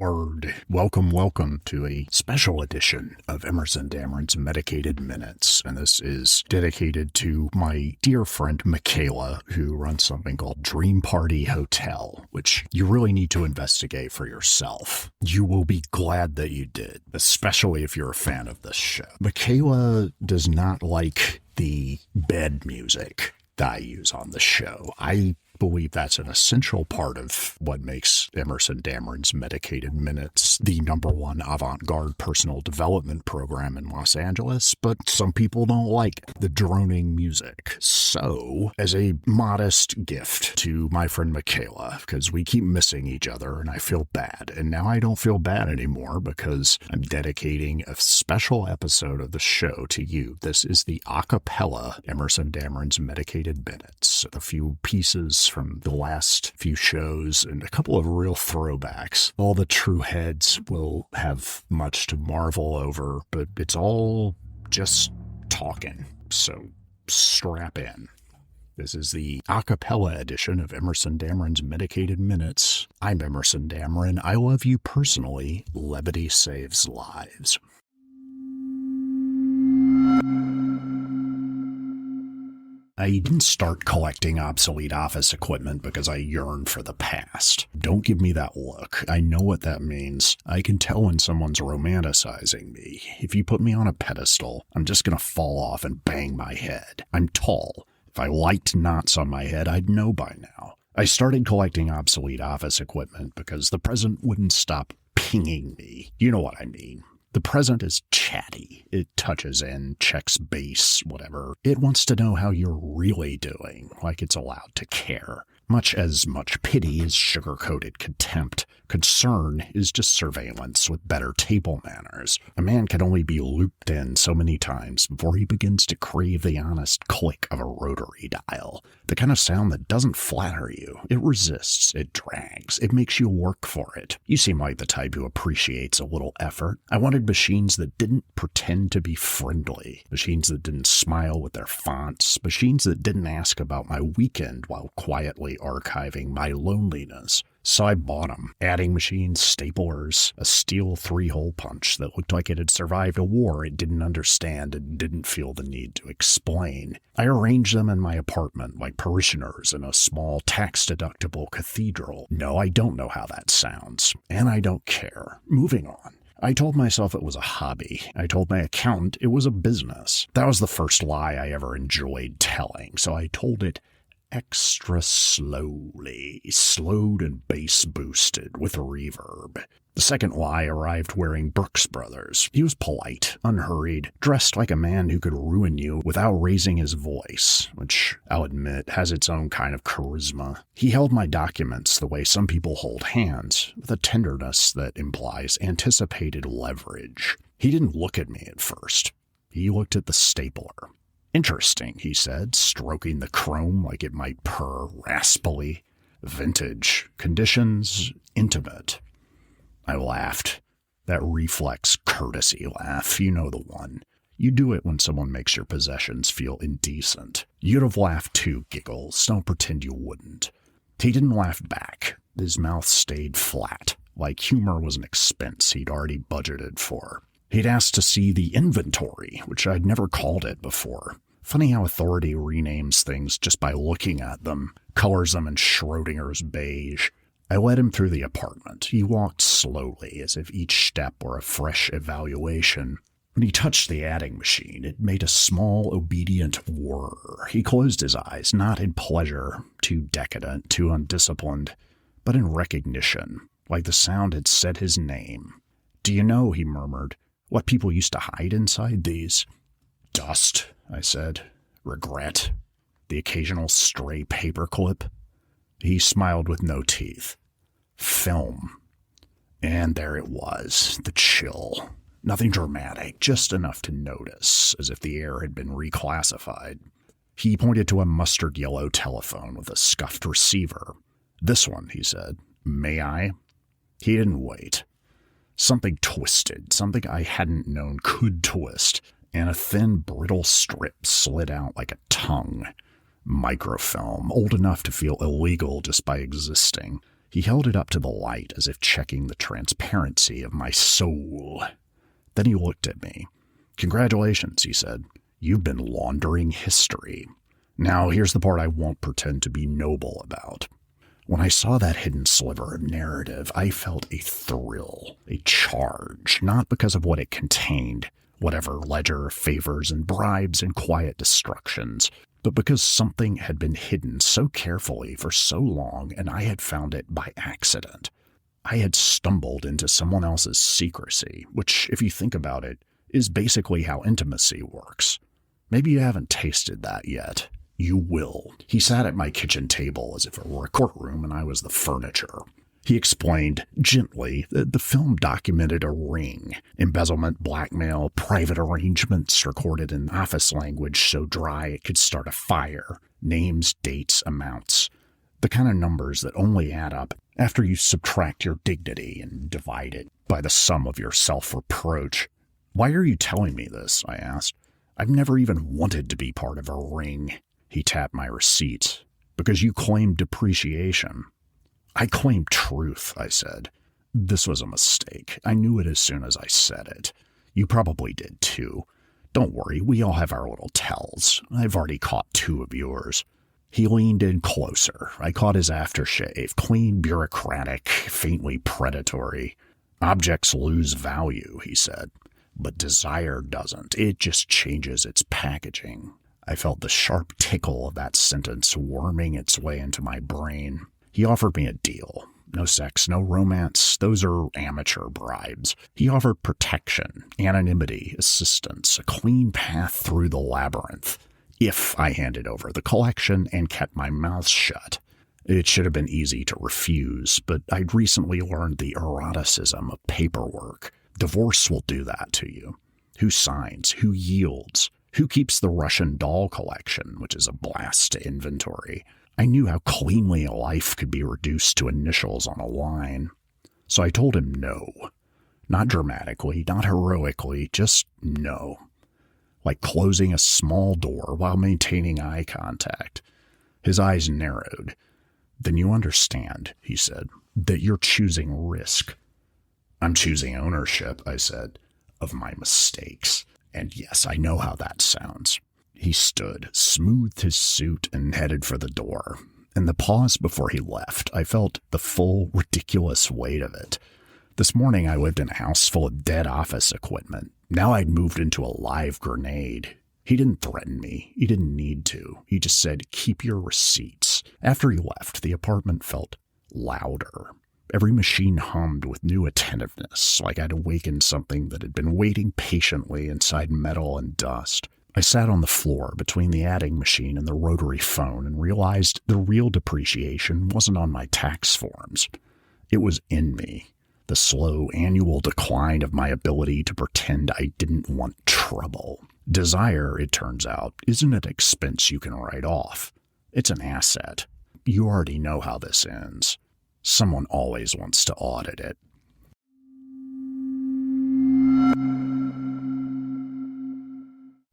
Word. Welcome to a special edition of Emerson Dameron's Medicated Minutes. And this is dedicated to my dear friend Michaela, who runs something called Dream Party Hotel, which you really need to investigate for yourself. You will be glad that you did, especially if you're a fan of this show. Michaela does not like the bed music that I use on the show. I believe that's an essential part of what makes Emerson Dameron's Medicated Minutes the #1 avant-garde personal development program in Los Angeles, but some people don't like the droning music. So, as a modest gift to my friend Michaela, because we keep missing each other and I feel bad, and now I don't feel bad anymore because I'm dedicating a special episode of the show to you. This is the a cappella Emerson Dameron's Medicated Minutes, a few pieces from the last few shows and a couple of real throwbacks. All the true heads will have much to marvel over, but it's all just talking, so strap in. This is the a cappella edition of Emerson Dameron's Medicated Minutes. I'm Emerson Dameron. I love you personally. Levity saves lives. I didn't start collecting obsolete office equipment because I yearn for the past. Don't give me that look. I know what that means. I can tell when someone's romanticizing me. If you put me on a pedestal, I'm just gonna fall off and bang my head. I'm tall. If I liked knots on my head, I'd know by now. I started collecting obsolete office equipment because the present wouldn't stop pinging me. You know what I mean. The present is chatty. It touches in, checks base, whatever. It wants to know how you're really doing, like it's allowed to care. Much pity is sugar-coated contempt. Concern is just surveillance with better table manners. A man can only be looped in so many times before he begins to crave the honest click of a rotary dial. The kind of sound that doesn't flatter you. It resists. It drags. It makes you work for it. You seem like the type who appreciates a little effort. I wanted machines that didn't pretend to be friendly. Machines that didn't smile with their fonts. Machines that didn't ask about my weekend while quietly archiving my loneliness. So I bought them. Adding machines, staplers, a steel 3-hole punch that looked like it had survived a war it didn't understand and didn't feel the need to explain. I arranged them in my apartment like parishioners in a small tax-deductible cathedral. No, I don't know how that sounds, and I don't care. Moving on. I told myself it was a hobby. I told my accountant it was a business. That was the first lie I ever enjoyed telling, so I told it extra slowly, slowed and bass boosted with reverb. The second lie arrived wearing Brooks Brothers. He was polite, unhurried, dressed like a man who could ruin you without raising his voice, which, I'll admit, has its own kind of charisma. He held my documents the way some people hold hands, with a tenderness that implies anticipated leverage. He didn't look at me at first. He looked at the stapler. Interesting, he said, stroking the chrome like it might purr raspily. Vintage. Conditions intimate. I laughed. That reflex courtesy laugh, you know the one. You do it when someone makes your possessions feel indecent. You'd have laughed too, Giggles. Don't pretend you wouldn't. He didn't laugh back. His mouth stayed flat, like humor was an expense he'd already budgeted for. He'd asked to see the inventory, which I'd never called it before. Funny how authority renames things just by looking at them, colors them in Schrodinger's beige. I led him through the apartment. He walked slowly, as if each step were a fresh evaluation. When he touched the adding machine, it made a small, obedient whir. He closed his eyes, not in pleasure, too decadent, too undisciplined, but in recognition, like the sound had said his name. "Do you know," he murmured, "what people used to hide inside these?" "Dust," I said. "Regret. The occasional stray paperclip." He smiled with no teeth. "Film." And there it was, the chill. Nothing dramatic, just enough to notice, as if the air had been reclassified. He pointed to a mustard yellow telephone with a scuffed receiver. "This one," he said. "May I?" He didn't wait. Something twisted, something I hadn't known could twist, and a thin, brittle strip slid out like a tongue. Microfilm, old enough to feel illegal just by existing. He held it up to the light as if checking the transparency of my soul. Then he looked at me. "Congratulations," he said. "You've been laundering history. Now here's the part I won't pretend to be noble about." When I saw that hidden sliver of narrative, I felt a thrill, a charge, not because of what it contained, whatever ledger, favors, and bribes and quiet destructions, but because something had been hidden so carefully for so long and I had found it by accident. I had stumbled into someone else's secrecy, which, if you think about it, is basically how intimacy works. Maybe you haven't tasted that yet. You will. He sat at my kitchen table as if it were a courtroom and I was the furniture. He explained, gently, that the film documented a ring. Embezzlement, blackmail, private arrangements recorded in office language so dry it could start a fire. Names, dates, amounts. The kind of numbers that only add up after you subtract your dignity and divide it by the sum of your self-reproach. "Why are you telling me this?" I asked. "I've never even wanted to be part of a ring." He tapped my receipts. "Because you claim depreciation." "I claim truth," I said. "This was a mistake. I knew it as soon as I said it. You probably did too. Don't worry, we all have our little tells. I've already caught 2 of yours." He leaned in closer. I caught his aftershave, clean, bureaucratic, faintly predatory. "Objects lose value," he said. "But desire doesn't. It just changes its packaging." I felt the sharp tickle of that sentence worming its way into my brain. He offered me a deal. No sex, no romance. Those are amateur bribes. He offered protection, anonymity, assistance, a clean path through the labyrinth, if I handed over the collection and kept my mouth shut. It should have been easy to refuse, but I'd recently learned the eroticism of paperwork. Divorce will do that to you. Who signs? Who yields? Who keeps the Russian doll collection, which is a blast to inventory? I knew how cleanly a life could be reduced to initials on a line. So I told him no. Not dramatically, not heroically, just no. Like closing a small door while maintaining eye contact. His eyes narrowed. "Then you understand," he said, "that you're choosing risk." "I'm choosing ownership," I said, "of my mistakes. And yes, I know how that sounds." He stood, smoothed his suit, and headed for the door. In the pause before he left, I felt the full, ridiculous weight of it. This morning I lived in a house full of dead office equipment. Now I'd moved into a live grenade. He didn't threaten me. He didn't need to. He just said, "Keep your receipts." After he left, the apartment felt louder. Every machine hummed with new attentiveness, like I'd awakened something that had been waiting patiently inside metal and dust. I sat on the floor between the adding machine and the rotary phone and realized the real depreciation wasn't on my tax forms. It was in me. The slow annual decline of my ability to pretend I didn't want trouble. Desire, it turns out, isn't an expense you can write off. It's an asset. You already know how this ends. Someone always wants to audit it.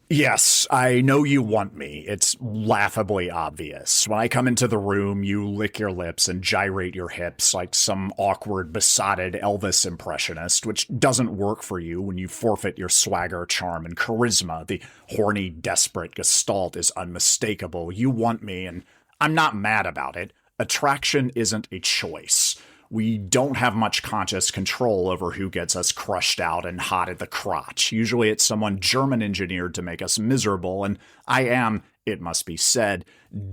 Yes, I know you want me. It's laughably obvious. When I come into the room, you lick your lips and gyrate your hips like some awkward, besotted Elvis impressionist, which doesn't work for you when you forfeit your swagger, charm, and charisma. The horny, desperate gestalt is unmistakable. You want me, and I'm not mad about it. Attraction isn't a choice. We don't have much conscious control over who gets us crushed out and hot at the crotch. Usually it's someone German engineered to make us miserable, and I am, it must be said,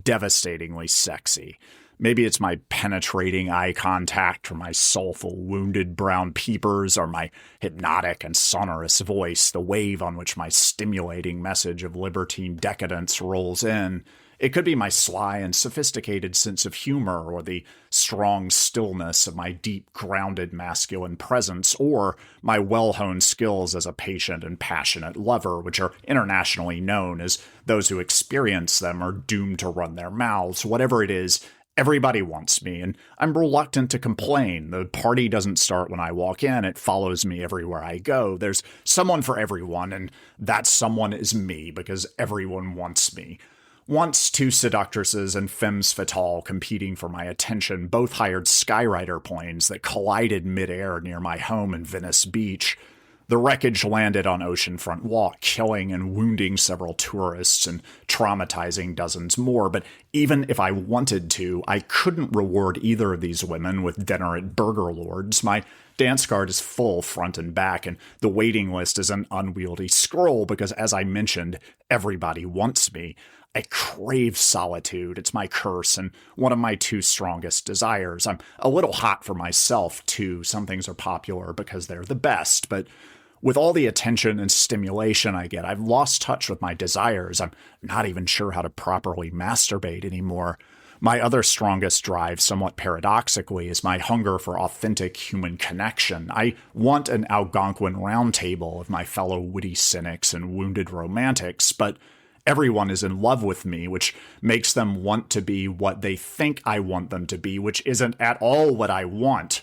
devastatingly sexy. Maybe it's my penetrating eye contact, or my soulful wounded brown peepers, or my hypnotic and sonorous voice, the wave on which my stimulating message of libertine decadence rolls in. It could be my sly and sophisticated sense of humor, or the strong stillness of my deep, grounded masculine presence, or my well-honed skills as a patient and passionate lover, which are internationally known as those who experience them are doomed to run their mouths. Whatever it is, everybody wants me, and I'm reluctant to complain. The party doesn't start when I walk in. It follows me everywhere I go. There's someone for everyone, and that someone is me, because everyone wants me. Once, two seductresses and femmes fatales competing for my attention both hired Skyrider planes that collided midair near my home in Venice Beach. The wreckage landed on Oceanfront Walk, killing and wounding several tourists and traumatizing dozens more. But even if I wanted to, I couldn't reward either of these women with dinner at Burger Lords. My dance card is full front and back, and the waiting list is an unwieldy scroll because, as I mentioned, everybody wants me. I crave solitude. It's my curse and one of my two strongest desires. I'm a little hot for myself, too. Some things are popular because they're the best, but with all the attention and stimulation I get, I've lost touch with my desires. I'm not even sure how to properly masturbate anymore. My other strongest drive, somewhat paradoxically, is my hunger for authentic human connection. I want an Algonquin roundtable of my fellow witty cynics and wounded romantics, but everyone is in love with me, which makes them want to be what they think I want them to be, which isn't at all what I want.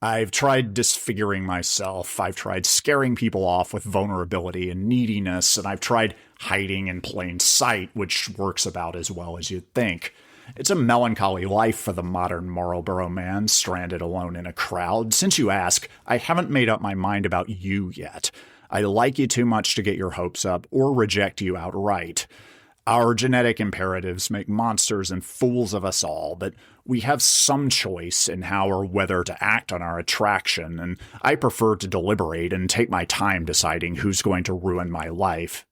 I've tried disfiguring myself. I've tried scaring people off with vulnerability and neediness, and I've tried hiding in plain sight, which works about as well as you'd think. It's a melancholy life for the modern Marlboro man, stranded alone in a crowd. Since you ask, I haven't made up my mind about you yet. I like you too much to get your hopes up or reject you outright. Our genetic imperatives make monsters and fools of us all, but we have some choice in how or whether to act on our attraction, and I prefer to deliberate and take my time deciding who's going to ruin my life.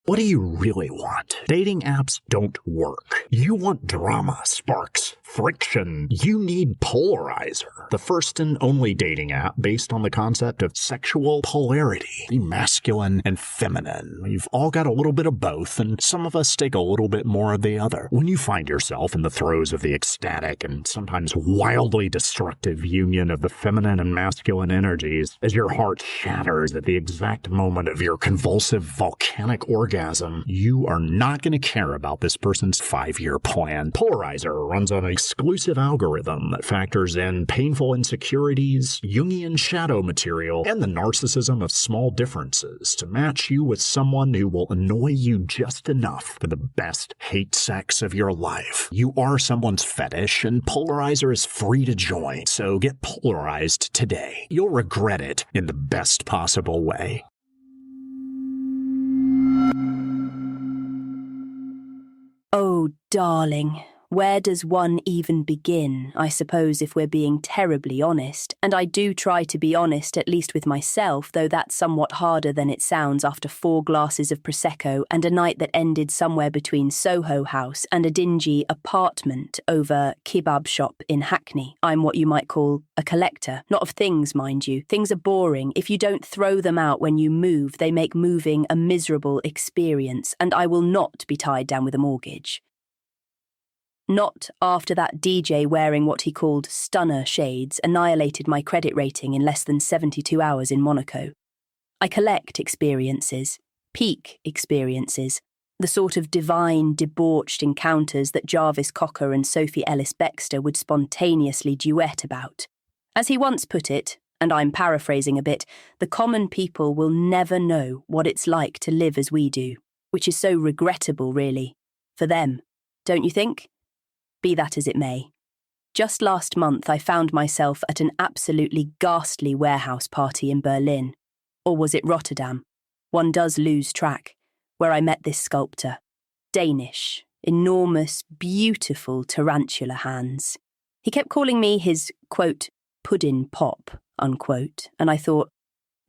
What do you really want? Dating apps don't work. You want drama, sparks, friction. You need Polarizer, the first and only dating app based on the concept of sexual polarity, the masculine and feminine. We've all got a little bit of both, and some of us take a little bit more of the other. When you find yourself in the throes of the ecstatic and sometimes wildly destructive union of the feminine and masculine energies, as your heart shatters at the exact moment of your convulsive volcanic orgasm, you are not going to care about this person's 5-year plan. Polarizer runs on an exclusive algorithm that factors in painful insecurities, Jungian shadow material, and the narcissism of small differences to match you with someone who will annoy you just enough for the best hate sex of your life. You are someone's fetish, and Polarizer is free to join, so get polarized today. You'll regret it in the best possible way. Oh, darling, where does one even begin, I suppose, if we're being terribly honest? And I do try to be honest, at least with myself, though that's somewhat harder than it sounds after 4 glasses of Prosecco and a night that ended somewhere between Soho House and a dingy apartment over kebab shop in Hackney. I'm what you might call a collector. Not of things, mind you. Things are boring. If you don't throw them out when you move, they make moving a miserable experience, and I will not be tied down with a mortgage. Not after that DJ wearing what he called stunner shades annihilated my credit rating in less than 72 hours in Monaco. I collect experiences, peak experiences, the sort of divine, debauched encounters that Jarvis Cocker and Sophie Ellis-Bextor would spontaneously duet about. As he once put it, and I'm paraphrasing a bit, the common people will never know what it's like to live as we do, which is so regrettable, really, for them, don't you think? Be that as it may. Just last month I found myself at an absolutely ghastly warehouse party in Berlin. Or was it Rotterdam? One does lose track. Where I met this sculptor. Danish. Enormous, beautiful tarantula hands. He kept calling me his, quote, puddin' pop, unquote, and I thought,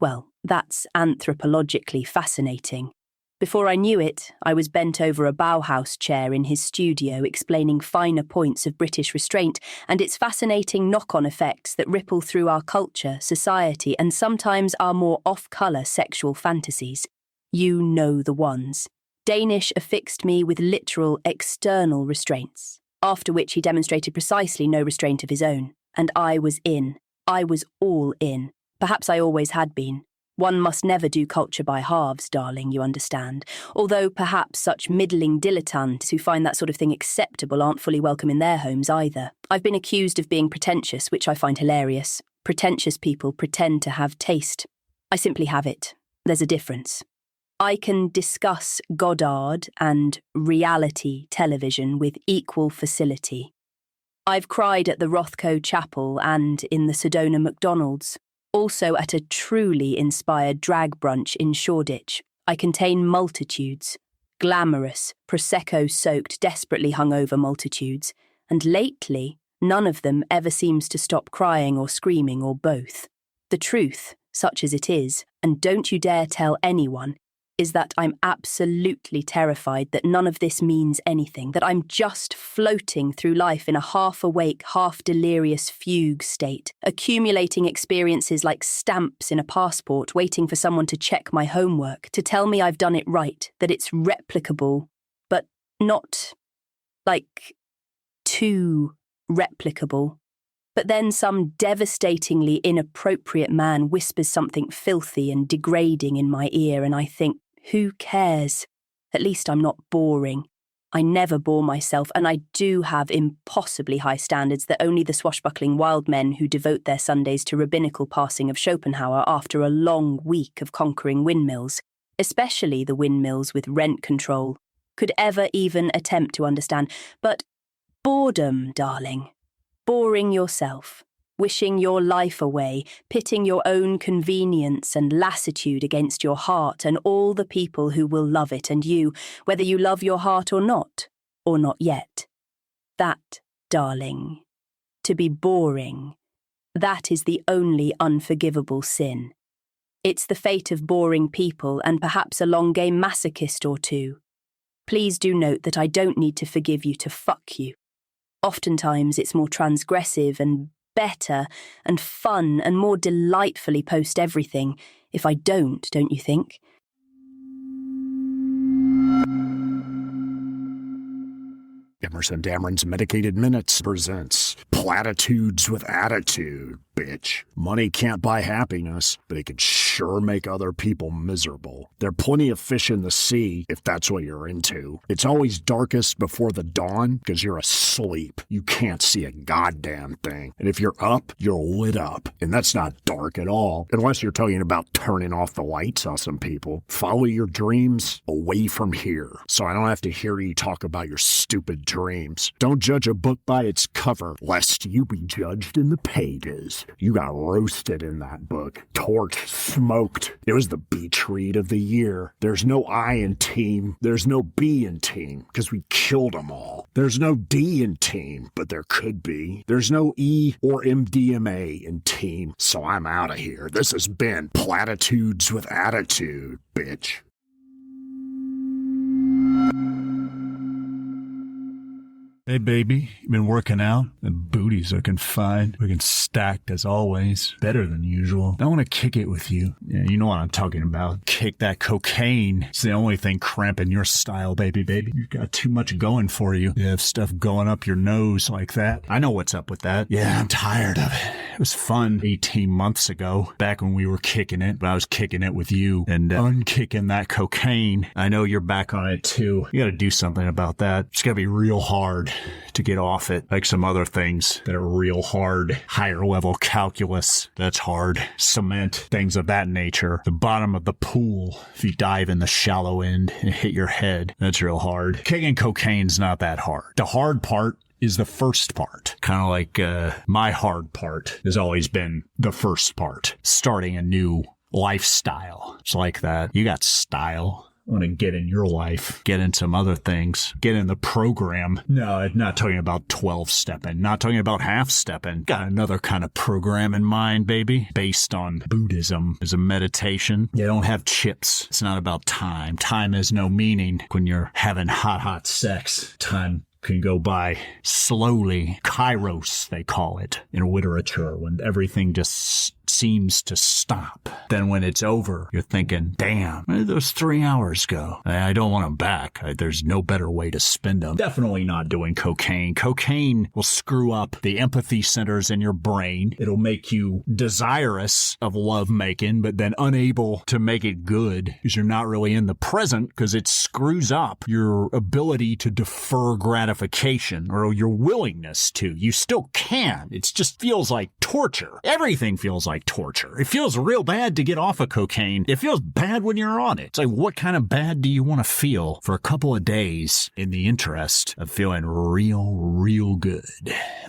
well, that's anthropologically fascinating. Before I knew it, I was bent over a Bauhaus chair in his studio explaining finer points of British restraint and its fascinating knock-on effects that ripple through our culture, society, and sometimes our more off-colour sexual fantasies. You know the ones. Danish affixed me with literal external restraints, after which he demonstrated precisely no restraint of his own. And I was in. I was all in. Perhaps I always had been. One must never do culture by halves, darling, you understand. Although perhaps such middling dilettantes who find that sort of thing acceptable aren't fully welcome in their homes either. I've been accused of being pretentious, which I find hilarious. Pretentious people pretend to have taste. I simply have it. there's a difference. I can discuss Goddard and reality television with equal facility. I've cried at the Rothko Chapel and in the Sedona McDonald's, also at a truly inspired drag brunch in Shoreditch. I contain multitudes, glamorous, Prosecco-soaked, desperately hungover multitudes, and lately, none of them ever seems to stop crying or screaming or both. The truth, such as it is, and don't you dare tell anyone, is that I'm absolutely terrified that none of this means anything, that I'm just floating through life in a half-awake, half-delirious fugue state, accumulating experiences like stamps in a passport, waiting for someone to check my homework, to tell me I've done it right, that it's replicable, but not, like, too replicable. But then some devastatingly inappropriate man whispers something filthy and degrading in my ear, and I think, who cares? At least I'm not boring. I never bore myself, and I do have impossibly high standards that only the swashbuckling wild men who devote their Sundays to rabbinical passing of Schopenhauer after a long week of conquering windmills, especially the windmills with rent control, could ever even attempt to understand. But boredom, darling. Boring yourself, wishing your life away, pitting your own convenience and lassitude against your heart and all the people who will love it, and you, whether you love your heart or not yet. That, darling, to be boring, that is the only unforgivable sin. It's the fate of boring people and perhaps a long-game masochist or two. Please do note that I don't need to forgive you to fuck you. Oftentimes it's more transgressive and better and fun and more delightfully post everything if I don't you think? Emerson Dameron's Medicated Minutes presents Platitudes with Attitude, bitch. Money can't buy happiness, but it can sure make other people miserable. There are plenty of fish in the sea, if that's what you're into. It's always darkest before the dawn, because you're asleep. You can't see a goddamn thing. And if you're up, you're lit up. And that's not dark at all, unless you're talking about turning off the lights on some people. Follow your dreams away from here, so I don't have to hear you talk about your stupid dreams. Don't judge a book by its cover, lest you be judged in the pages. You got roasted in that book. Torched, smoked. It was the beach read of the year. There's no I in team. There's no B in team, because we killed them all. There's no D in team, but there could be. There's no E or MDMA in team, so I'm out of here. This has been Platitudes with Attitude, bitch. Hey baby, you been working out? The booty's looking fine. Looking stacked as always. Better than usual. I want to kick it with you. Yeah, you know what I'm talking about. Kick that cocaine. It's the only thing cramping your style, baby. You've got too much going for you. You have stuff going up your nose like that. I know what's up with that. Yeah, I'm tired of it. It was fun 18 months ago, back when we were kicking it, but I was kicking it with you and unkicking that cocaine. I know you're back on it too. You gotta do something about that. It's gotta be real hard to get off it, like some other things that are real hard. Higher level calculus, that's hard. Cement, things of that nature. The bottom of the pool, if you dive in the shallow end and hit your head, that's real hard. Kicking cocaine's not that hard. The hard part is the first part. Kind of like my hard part has always been the first part. Starting a new lifestyle. It's like that. You got style. I want to get in your life, get in some other things, get in the program. No, I'm not talking about 12-stepping, not talking about half-stepping. Got another kind of program in mind, baby, based on Buddhism as a meditation. You don't have chips. It's not about time. Time has no meaning when you're having hot sex. Time can go by slowly. Kairos, they call it in literature, when everything just seems to stop. Then when it's over, you're thinking, damn, where did those 3 hours go? I don't want them back. There's no better way to spend them. Definitely not doing cocaine. Cocaine will screw up the empathy centers in your brain. It'll make you desirous of lovemaking, but then unable to make it good because you're not really in the present, because it screws up your ability to defer gratification or your willingness to. You still can. It just feels like torture. Everything feels like torture. It feels real bad to get off of cocaine. It feels bad when you're on it. It's like, what kind of bad do you want to feel for a couple of days in the interest of feeling real good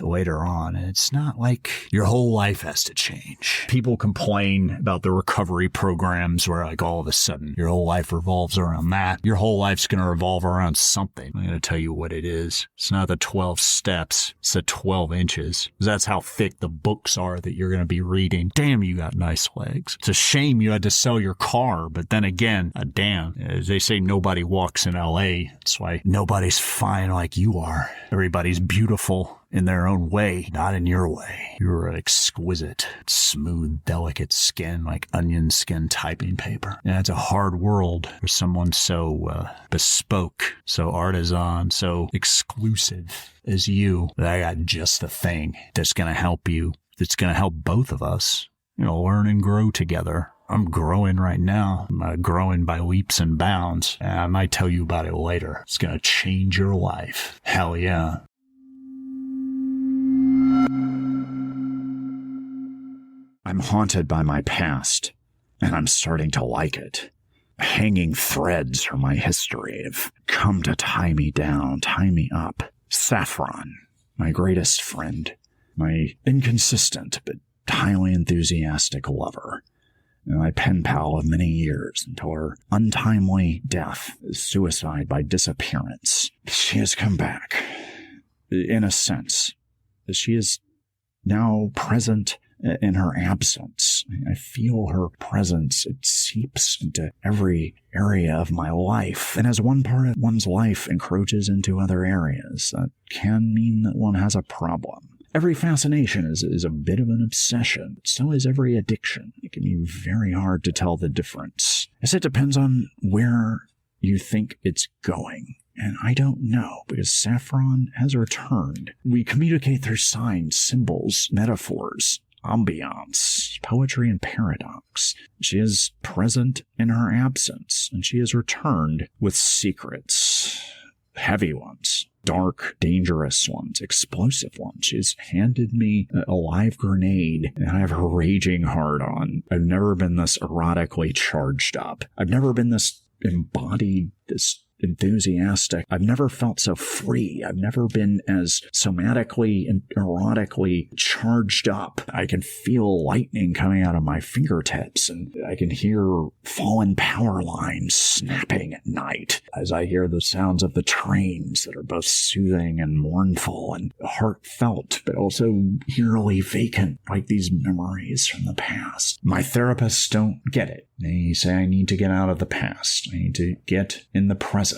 later on? And it's not like your whole life has to change. People complain about the recovery programs where like all of a sudden your whole life revolves around that. Your whole life's going to revolve around something. I'm going to tell you what it is. It's not the 12 steps. It's the 12 inches. That's how thick the books are that you're going to be reading. Damn, you got nice legs. It's a shame you had to sell your car, but then again, damn, as they say, nobody walks in LA. That's why nobody's fine like you are. Everybody's beautiful in their own way, not in your way. You're an exquisite, smooth, delicate skin, like onion skin typing paper. And it's a hard world for someone so bespoke, so artisan, so exclusive as you. That I got just the thing that's going to help you, that's going to help both of us, learn and grow together. I'm growing right now. I'm growing by leaps and bounds. And I might tell you about it later. It's going to change your life. Hell yeah. I'm haunted by my past, and I'm starting to like it. Hanging threads from my history have come to tie me down, tie me up. Saffron, my greatest friend, my inconsistent but highly enthusiastic lover, and my pen pal of many years until her untimely death, suicide by disappearance. She has come back, in a sense. She is now present in her absence. I feel her presence. It seeps into every area of my life. And as one part of one's life encroaches into other areas, that can mean that one has a problem. Every fascination is a bit of an obsession. So is every addiction. It can be very hard to tell the difference, as it depends on where you think it's going. And I don't know, because Saffron has returned. We communicate through signs, symbols, metaphors, ambiance, poetry, and paradox. She is present in her absence, and she has returned with secrets. Heavy ones, dark, dangerous ones, explosive ones. She's handed me a live grenade, and I have a raging hard on. I've never been this erotically charged up. I've never been this embodied, this enthusiastic. I've never felt so free. I've never been as somatically and erotically charged up. I can feel lightning coming out of my fingertips, and I can hear fallen power lines snapping at night as I hear the sounds of the trains that are both soothing and mournful and heartfelt, but also eerily vacant, like these memories from the past. My therapists don't get it. They say I need to get out of the past. I need to get in the present.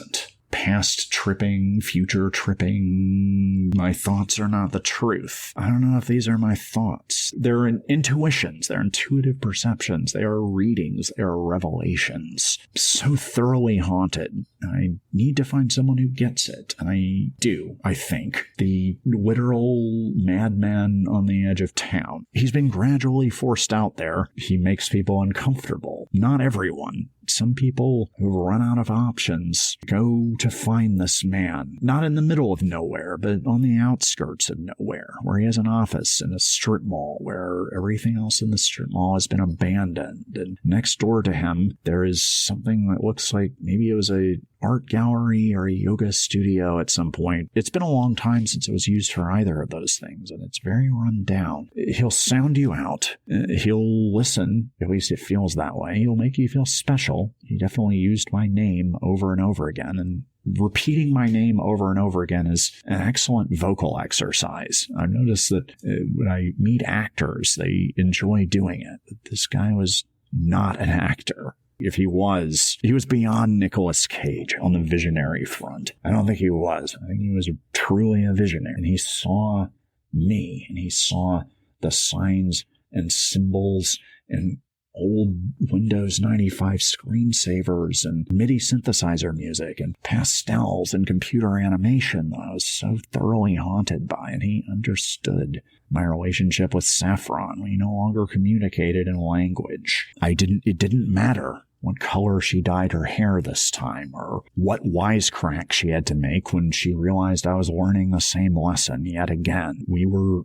Past tripping, future tripping. My thoughts are not the truth. I don't know if these are my thoughts. They're intuitions. They're intuitive perceptions. They are readings. They are revelations. So thoroughly haunted. I need to find someone who gets it. And I do, I think. The literal madman on the edge of town. He's been gradually forced out there. He makes people uncomfortable. Not everyone. Some people who've run out of options go to find this man, not in the middle of nowhere, but on the outskirts of nowhere, where he has an office in a strip mall where everything else in the strip mall has been abandoned. And next door to him, there is something that looks like maybe it was a art gallery or a yoga studio at some point. It's been a long time since it was used for either of those things, and it's very run down. He'll sound you out. He'll listen. At least it feels that way. He'll make you feel special. He definitely used my name over and over again, and repeating my name over and over again is an excellent vocal exercise. I've noticed that when I meet actors, they enjoy doing it. But this guy was not an actor. If he was beyond Nicolas Cage on the visionary front. I don't think he was. I think he was truly a visionary. And he saw me, and he saw the signs and symbols and old Windows 95 screensavers and MIDI synthesizer music and pastels and computer animation that I was so thoroughly haunted by, and he understood my relationship with Saffron. We no longer communicated in language. It didn't matter what color she dyed her hair this time, or what wisecrack she had to make when she realized I was learning the same lesson yet again. We were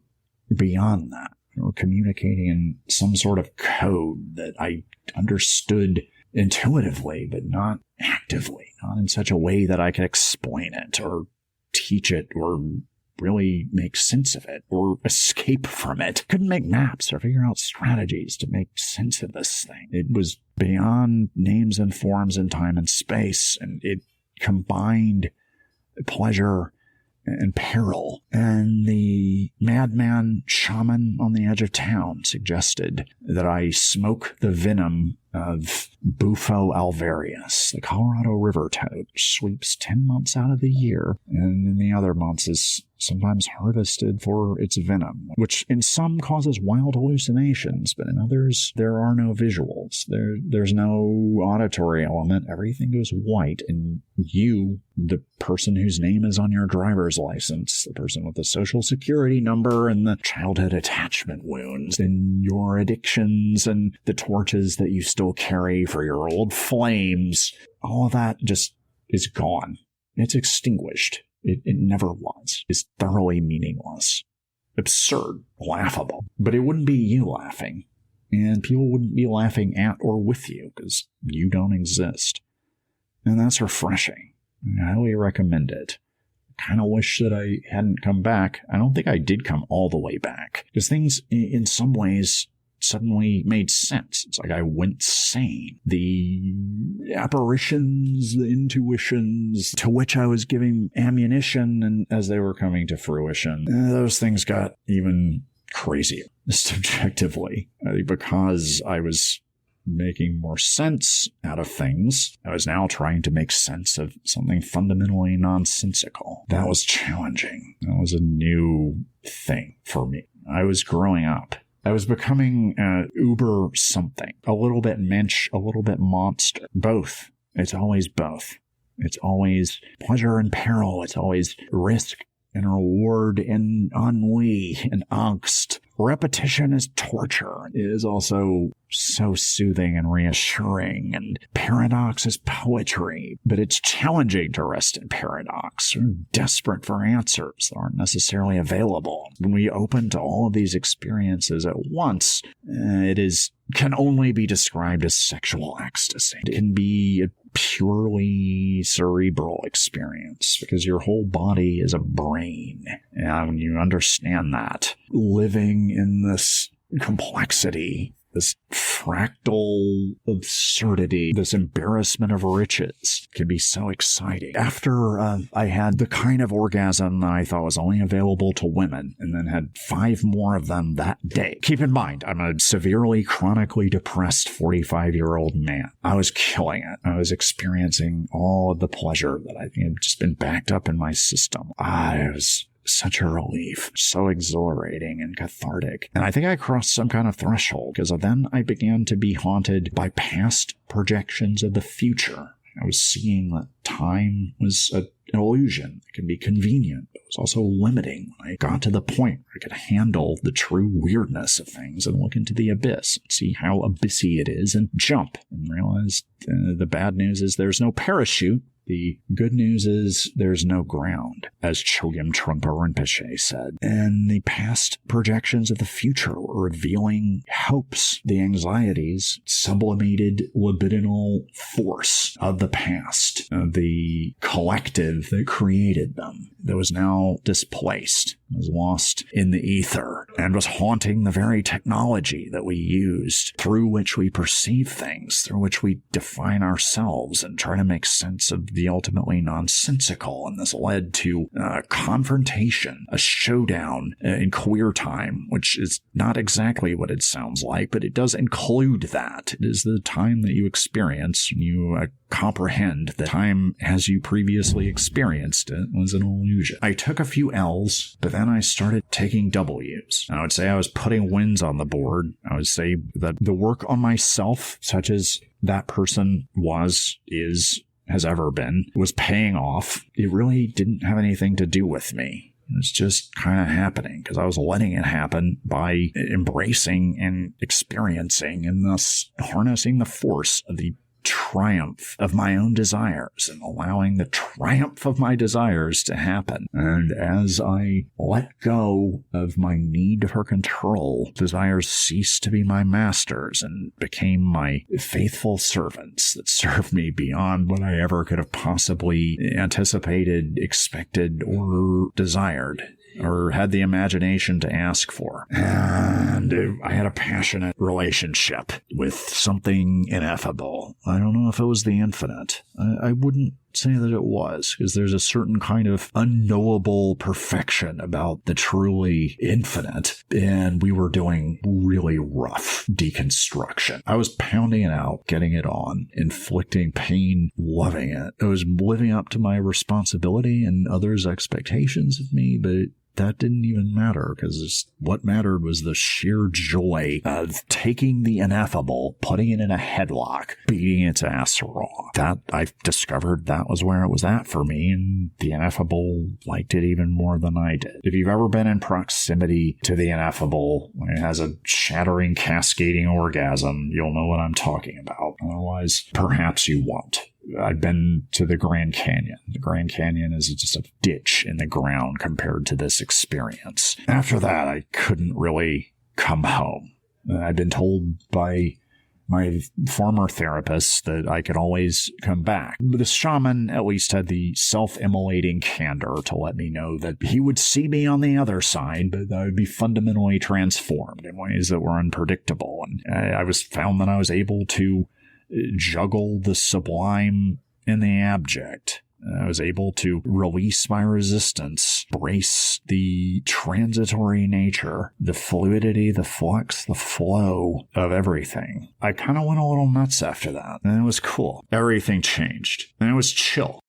beyond that. were communicating in some sort of code that I understood intuitively, but not actively, not in such a way that I could explain it or teach it or really make sense of it or escape from it. Couldn't make maps or figure out strategies to make sense of this thing. It was beyond names and forms and time and space, and it combined pleasure and peril. And the madman shaman on the edge of town suggested that I smoke the venom of Bufo alvarius, the Colorado river toad, which sweeps 10 months out of the year, and in the other months is sometimes harvested for its venom, which in some causes wild hallucinations, but in others there are no visuals. There's no auditory element. Everything goes white, and you, the person whose name is on your driver's license, the person with the social security number and the childhood attachment wounds and your addictions and the torches that you still carry for your old flames, all of that just is gone. It's extinguished. It never was. It's thoroughly meaningless. Absurd. Laughable. But it wouldn't be you laughing. And people wouldn't be laughing at or with you because you don't exist. And that's refreshing. I highly recommend it. I kind of wish that I hadn't come back. I don't think I did come all the way back. Because things, in some ways, suddenly made sense. It's like I went sane. The apparitions, the intuitions to which I was giving ammunition, and as they were coming to fruition, those things got even crazier, subjectively, because I was making more sense out of things. I was now trying to make sense of something fundamentally nonsensical. That was challenging. That was a new thing for me. I was growing up. I was becoming uber something. A little bit mensch, a little bit monster. Both. It's always both. It's always pleasure and peril. It's always risk and reward and ennui and angst. Repetition is torture. It is also so soothing and reassuring, and paradox is poetry. But it's challenging to rest in paradox. We're desperate for answers that aren't necessarily available. When we open to all of these experiences at once, can only be described as sexual ecstasy. It can be a purely cerebral experience because your whole body is a brain. And when you understand that, living in this complexity, this fractal absurdity, this embarrassment of riches can be so exciting. After I had the kind of orgasm that I thought was only available to women and then had 5 more of them that day. Keep in mind, I'm a severely chronically depressed 45-year-old man. I was killing it. I was experiencing all of the pleasure that I think had just been backed up in my system. It was such a relief, so exhilarating and cathartic. And I think I crossed some kind of threshold because then I began to be haunted by past projections of the future. I was seeing that time was an illusion. It can be convenient, but it was also limiting. When I got to the point where I could handle the true weirdness of things and look into the abyss and see how abyssy it is and jump and realize the bad news is there's no parachute. The good news is there's no ground, as Chogyam Trungpa Rinpoche said. And the past projections of the future were revealing hopes, the anxieties, sublimated libidinal force of the past, the collective that created them, that was now displaced, was lost in the ether, and was haunting the very technology that we used, through which we perceive things, through which we define ourselves and try to make sense of the ultimately nonsensical. And this led to a confrontation, a showdown in queer time, which is not exactly what it sounds like, but it does include that. It is the time that you experience when you comprehend that time as you previously experienced it was an illusion. I took a few L's, but then I started taking W's. I would say I was putting wins on the board. I would say that the work on myself, such as that person has ever been, was paying off. It really didn't have anything to do with me. It was just kind of happening because I was letting it happen by embracing and experiencing and thus harnessing the force of the triumph of my own desires and allowing the triumph of my desires to happen. And as I let go of my need for control, desires ceased to be my masters and became my faithful servants that served me beyond what I ever could have possibly anticipated, expected, or desired, or had the imagination to ask for. And I had a passionate relationship with something ineffable. I don't know if it was the infinite. I wouldn't say that it was, because there's a certain kind of unknowable perfection about the truly infinite, and we were doing really rough deconstruction. I was pounding it out, getting it on, inflicting pain, loving it. I was living up to my responsibility and others' expectations of me, but that didn't even matter, because what mattered was the sheer joy of taking the ineffable, putting it in a headlock, beating its ass raw. That, I've discovered, that was where it was at for me, and the ineffable liked it even more than I did. If you've ever been in proximity to the ineffable, when it has a shattering, cascading orgasm, you'll know what I'm talking about. Otherwise, perhaps you won't. I've been to the Grand Canyon. The Grand Canyon is just a ditch in the ground compared to this experience. After that, I couldn't really come home. I'd been told by my former therapist that I could always come back. The shaman at least had the self-immolating candor to let me know that he would see me on the other side, but I would be fundamentally transformed in ways that were unpredictable. And I was found that I was able to juggle the sublime and the abject. I was able to release my resistance, brace the transitory nature, the fluidity, the flux, the flow of everything. I kind of went a little nuts after that, and it was cool. Everything changed, and it was chill.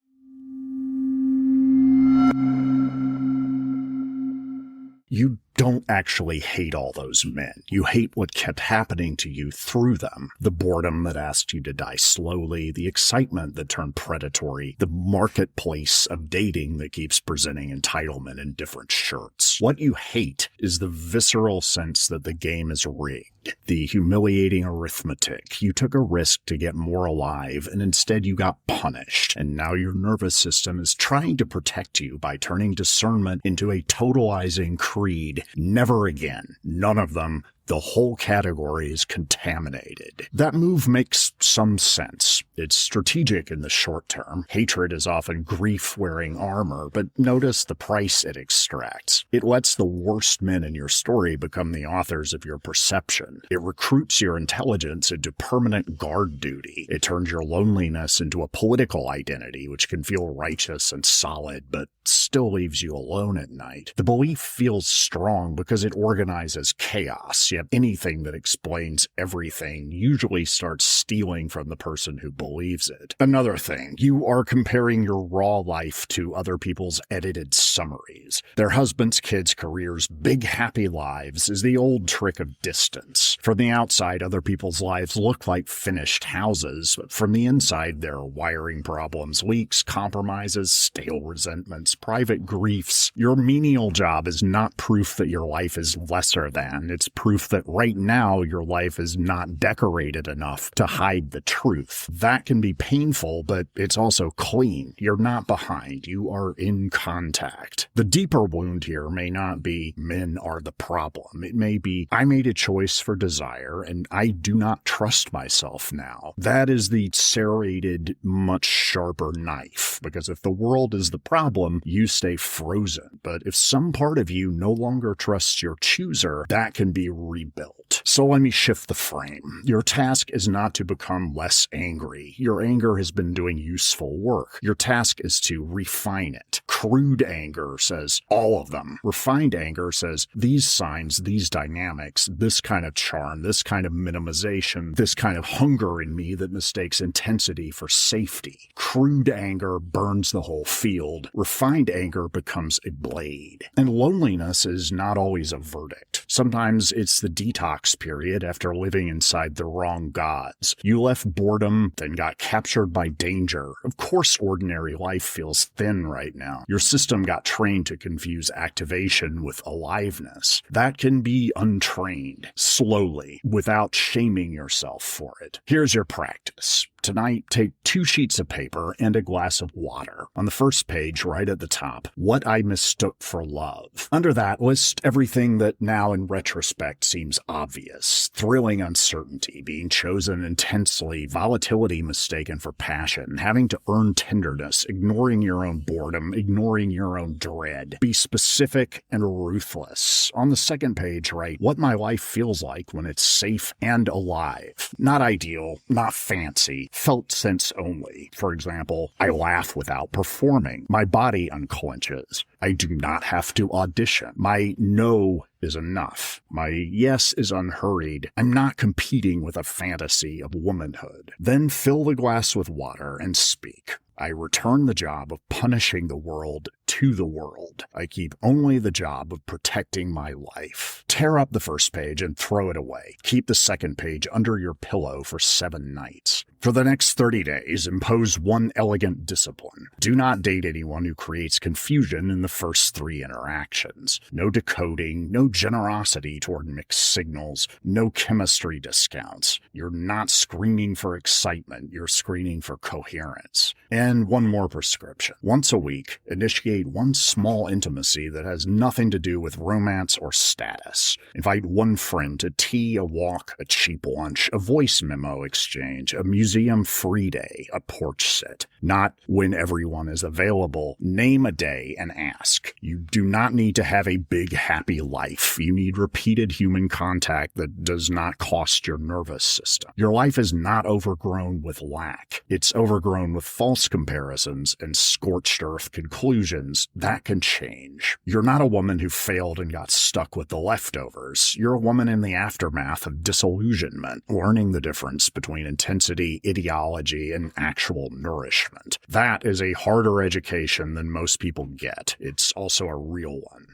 You don't actually hate all those men. You hate what kept happening to you through them. The boredom that asked you to die slowly, the excitement that turned predatory, the marketplace of dating that keeps presenting entitlement in different shirts. What you hate is the visceral sense that the game is rigged, the humiliating arithmetic. You took a risk to get more alive, and instead you got punished. And now your nervous system is trying to protect you by turning discernment into a totalizing creed. Never again. None of them. The whole category is contaminated. That move makes some sense. It's strategic in the short term. Hatred is often grief wearing armor, but notice the price it extracts. It lets the worst men in your story become the authors of your perception. It recruits your intelligence into permanent guard duty. It turns your loneliness into a political identity, which can feel righteous and solid, but still leaves you alone at night. The belief feels strong because it organizes chaos. Yet anything that explains everything usually starts stealing from the person who believes it. Another thing, you are comparing your raw life to other people's edited summaries. Their husbands, kids, careers, big happy lives is the old trick of distance. From the outside, other people's lives look like finished houses, but from the inside, there are wiring problems, leaks, compromises, stale resentments, private griefs. Your menial job is not proof that your life is lesser than. It's proof that right now your life is not decorated enough to hide the truth. That can be painful, but it's also clean. You're not behind. You are in contact. The deeper wound here may not be men are the problem. It may be I made a choice for desire and I do not trust myself now. That is the serrated, much sharper knife, because if the world is the problem, you stay frozen. But if some part of you no longer trusts your chooser, that can be rebuilt. So let me shift the frame. Your task is not to become less angry. Your anger has been doing useful work. Your task is to refine it. Crude anger says all of them. Refined anger says these signs, these dynamics, this kind of charm, this kind of minimization, this kind of hunger in me that mistakes intensity for safety. Crude anger burns the whole field. Refined anger becomes a blade. And loneliness is not always a verdict. Sometimes it's the detox period after living inside the wrong gods. You left boredom, then got captured by danger. Of course, ordinary life feels thin right now. Your system got trained to confuse activation with aliveness. That can be untrained, slowly, without shaming yourself for it. Here's your practice. Tonight, take 2 sheets of paper and a glass of water. On the first page, right at the top, what I mistook for love. Under that, list everything that now in retrospect seems obvious. Thrilling uncertainty, being chosen intensely, volatility mistaken for passion, having to earn tenderness, ignoring your own boredom, ignoring your own dread. Be specific and ruthless. On the second page, write what my life feels like when it's safe and alive. Not ideal, not fancy, felt sense only. For example, I laugh without performing. My body unclenches. I do not have to audition. My no is enough. My yes is unhurried. I'm not competing with a fantasy of womanhood. Then fill the glass with water and speak. I return the job of punishing the world to the world. I keep only the job of protecting my life. Tear up the first page and throw it away. Keep the second page under your pillow for 7 nights. For the next 30 days, impose one elegant discipline. Do not date anyone who creates confusion in the first 3 interactions. No decoding, no generosity toward mixed signals, no chemistry discounts. You're not screening for excitement, you're screening for coherence. And one more prescription. Once a week, initiate one small intimacy that has nothing to do with romance or status. Invite one friend to tea, a walk, a cheap lunch, a voice memo exchange, a museum-free day, a porch sit. Not when everyone is available. Name a day and ask. You do not need to have a big, happy life. You need repeated human contact that does not cost your nervous system. Your life is not overgrown with lack. It's overgrown with false comparisons and scorched earth conclusions. That can change. You're not a woman who failed and got stuck with the leftovers. You're a woman in the aftermath of disillusionment, learning the difference between intensity, ideology, and actual nourishment. That is a harder education than most people get. It's also a real one.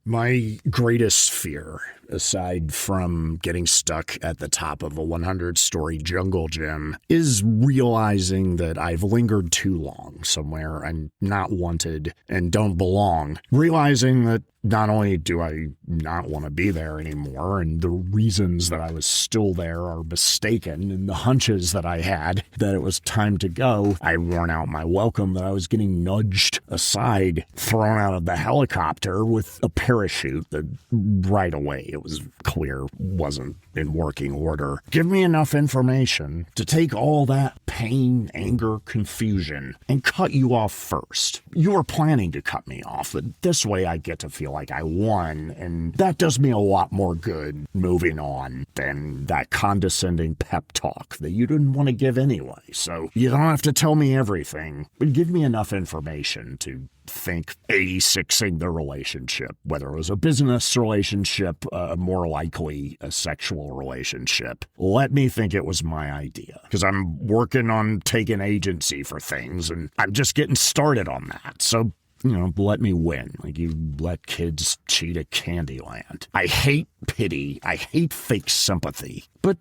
My greatest fear, aside from getting stuck at the top of a 100-story jungle gym, is realizing that I've lingered too long somewhere I'm not wanted and don't belong. Realizing that not only do I not want to be there anymore, and the reasons that I was still there are mistaken, and the hunches that I had that it was time to go, I worn out my welcome, that I was getting nudged aside, thrown out of the helicopter with a parachute that right away it was clear wasn't in working order. Give me enough information to take all that pain, anger, confusion, and cut you off first. You were planning to cut me off, but this way I get to feel like I won, and that does me a lot more good moving on than that condescending pep talk that you didn't want to give anyway. So you don't have to tell me everything, but give me enough information to think 86ing the relationship, whether it was a business relationship, more likely a sexual relationship. Let me think it was my idea, because I'm working on taking agency for things, and I'm just getting started on that. So, let me win. Like you let kids cheat at Candyland. I hate pity. I hate fake sympathy. But,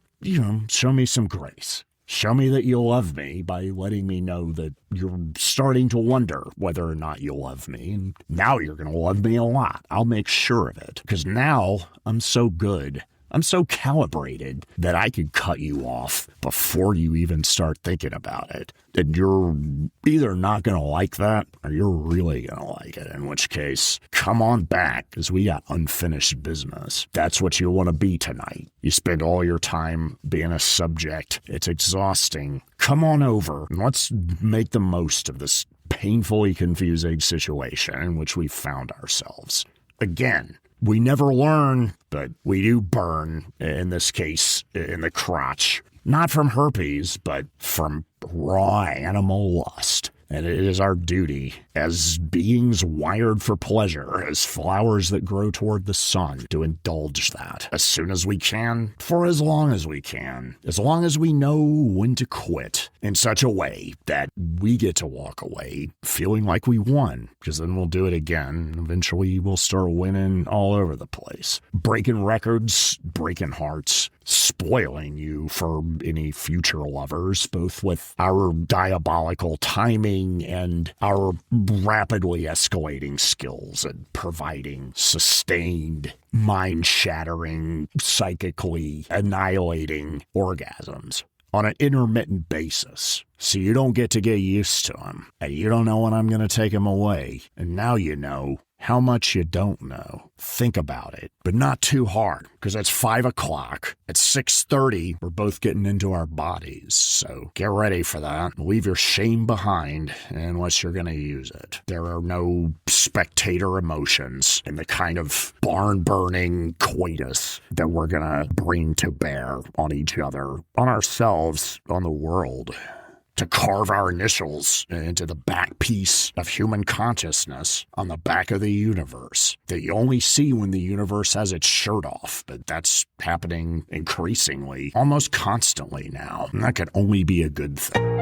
show me some grace. Show me that you love me by letting me know that you're starting to wonder whether or not you love me. And now you're going to love me a lot. I'll make sure of it. Because now I'm so good. I'm so calibrated that I could cut you off before you even start thinking about it. And you're either not going to like that or you're really going to like it, in which case, come on back, because we got unfinished business. That's what you want to be tonight. You spend all your time being a subject. It's exhausting. Come on over and let's make the most of this painfully confusing situation in which we found ourselves. Again, we never learn, but we do burn, in this case, in the crotch. Not from herpes, but from raw animal lust. And it is our duty, as beings wired for pleasure, as flowers that grow toward the sun, to indulge that as soon as we can, for as long as we can, as long as we know when to quit, in such a way that we get to walk away feeling like we won, because then we'll do it again, and eventually we'll start winning all over the place. Breaking records, breaking hearts, spoiling you for any future lovers, both with our diabolical timing and our rapidly escalating skills at providing sustained, mind-shattering, psychically annihilating orgasms on an intermittent basis. So you don't get used to them, and you don't know when I'm going to take them away. And now you know how much you don't know. Think about it, but not too hard, because it's 5 o'clock. At 6:30, we're both getting into our bodies. So get ready for that. Leave your shame behind unless you're going to use it. There are no spectator emotions in the kind of barn-burning coitus that we're going to bring to bear on each other, on ourselves, on the world. To carve our initials into the back piece of human consciousness on the back of the universe that you only see when the universe has its shirt off, but that's happening increasingly, almost constantly now, and that could only be a good thing.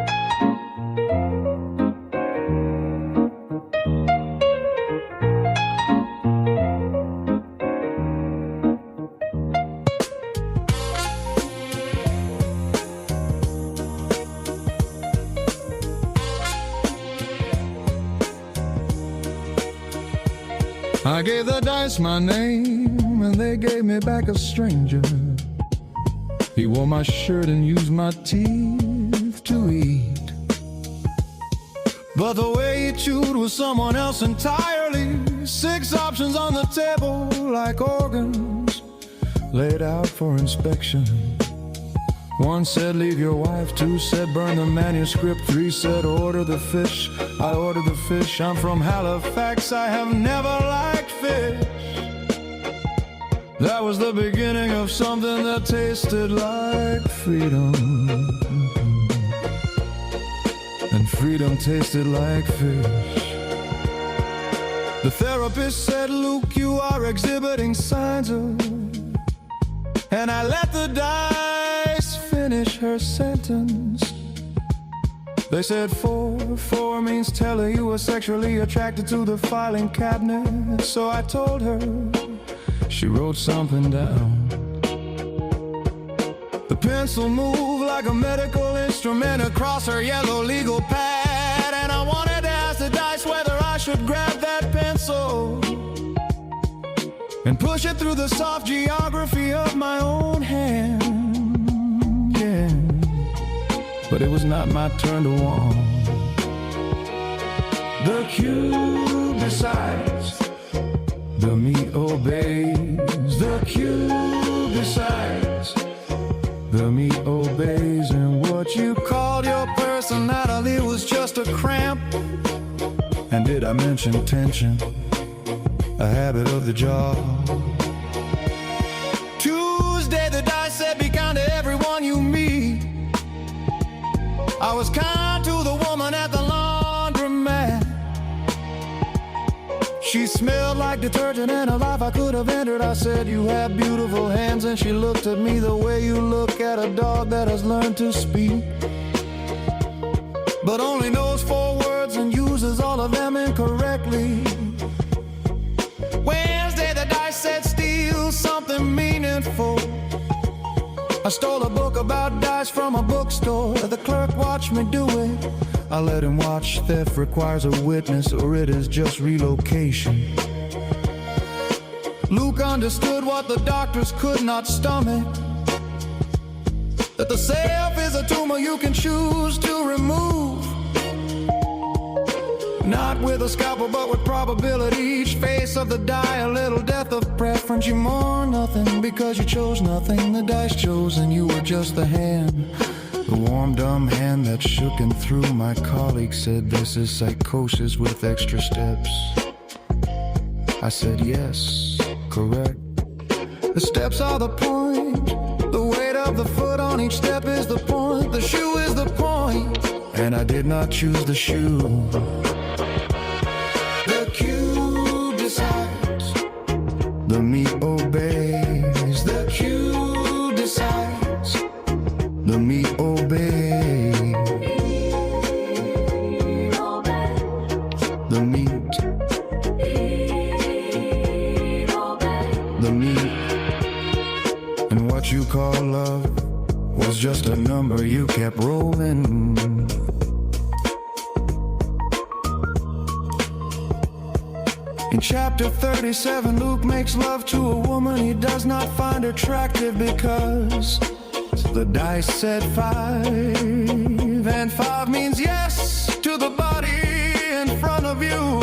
I gave the dice my name, and they gave me back a stranger. He wore my shirt and used my teeth to eat. But the way he chewed was someone else entirely. 6 options on the table, like organs, laid out for inspection. 1 said, leave your wife. 2 said, burn the manuscript. 3 said, order the fish. I ordered the fish. I'm from Halifax. I have never liked fish. That was the beginning of something that tasted like freedom. And freedom tasted like fish. The therapist said, Luke, you are exhibiting signs of... And I let the dice finish her sentence. They said 4 means tell her you were sexually attracted to the filing cabinet. So I told her, she wrote something down. The pencil moved like a medical instrument across her yellow legal pad, and I wanted to ask the dice whether I should grab that pencil and push it through the soft geography of my own hand. Yeah, but it was not my turn to warm. The cube decides, the meat obeys. The cube decides, the meat obeys. And what you called your personality was just a cramp. And did I mention tension? A habit of the jaw. Tuesday the dice said, be kind to everyone you meet. I was kind to the woman at the laundromat. She smelled like detergent and a life I could have entered. I said, you have beautiful hands, and she looked at me the way you look at a dog that has learned to speak, but only knows 4 words and uses all of them incorrectly. Wednesday the dice said, steal something meaningful. I stole a book about dice from a bookstore. The clerk watched me do it. I let him watch. Theft requires a witness, or it is just relocation. Luke understood what the doctors could not stomach, that the self is a tumor you can choose to remove. Not with a scalpel, but with probability. Each face of the die, a little death of preference. You mourn nothing because you chose nothing. The dice chose and you were just the hand. The warm, dumb hand that shook and threw. My colleague said, this is psychosis with extra steps. I said, yes, correct. The steps are the point. The weight of the foot on each step is the point. The shoe is the point. And I did not choose the shoe. The cube decides, the meat obeys. The cube decides, the meat obeys. The meat, the meat. And what what you call love was just a number you kept rolling. In chapter 37, Luke makes love to a woman he does not find attractive because the dice said 5, and 5 means yes to the body in front of you.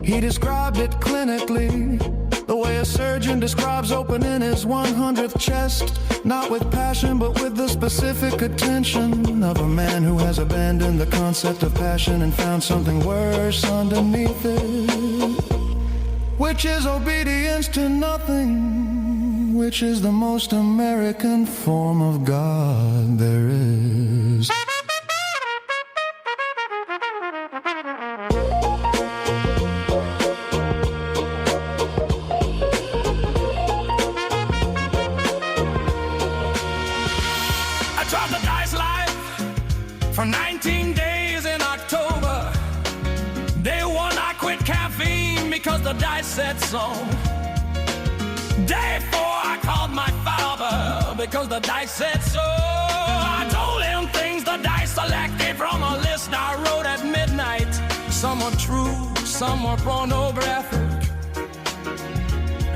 He described it clinically, the way a surgeon describes opening his 100th chest, not with passion but with the specific attention of a man who has abandoned the concept of passion and found something worse underneath it, which is obedience to nothing, which is the most American form of God there is. For 19 days in October, day 1 I quit caffeine because the dice said so. Day 4 I called my father because the dice said so. I told him things the dice selected from a list I wrote at midnight. Some were true, some were pornographic,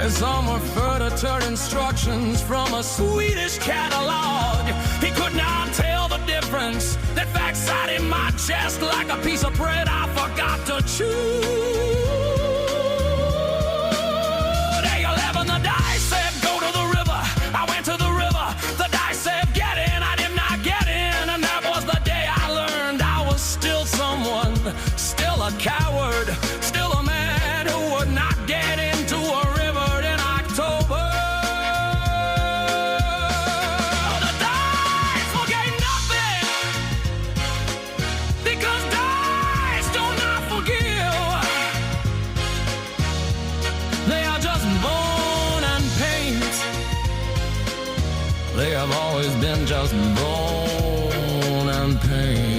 and some were further instructions from a Swedish catalog. He could not tell the difference. That fact sat in my chest like a piece of bread I forgot to chew. Day 11, the dice said go to the river. I went to the river. The dice said get in. I did not get in. And that was the day I learned I was still someone, still a coward, still a man who would not get into a river in October. The dice forgave nothing, because dice do not forgive. They are just bone and paint. They have always been just bone and paint.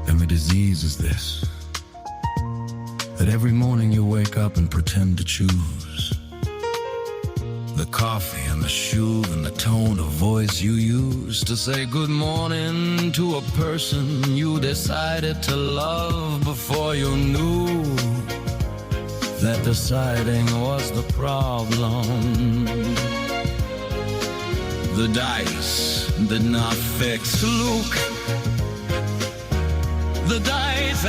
And the disease is this, that every morning you wake up and pretend to choose the coffee and the shoe and the tone of voice you use to say good morning to a person you decided to love before you knew that deciding was the problem. The dice did not fix Luke. The dice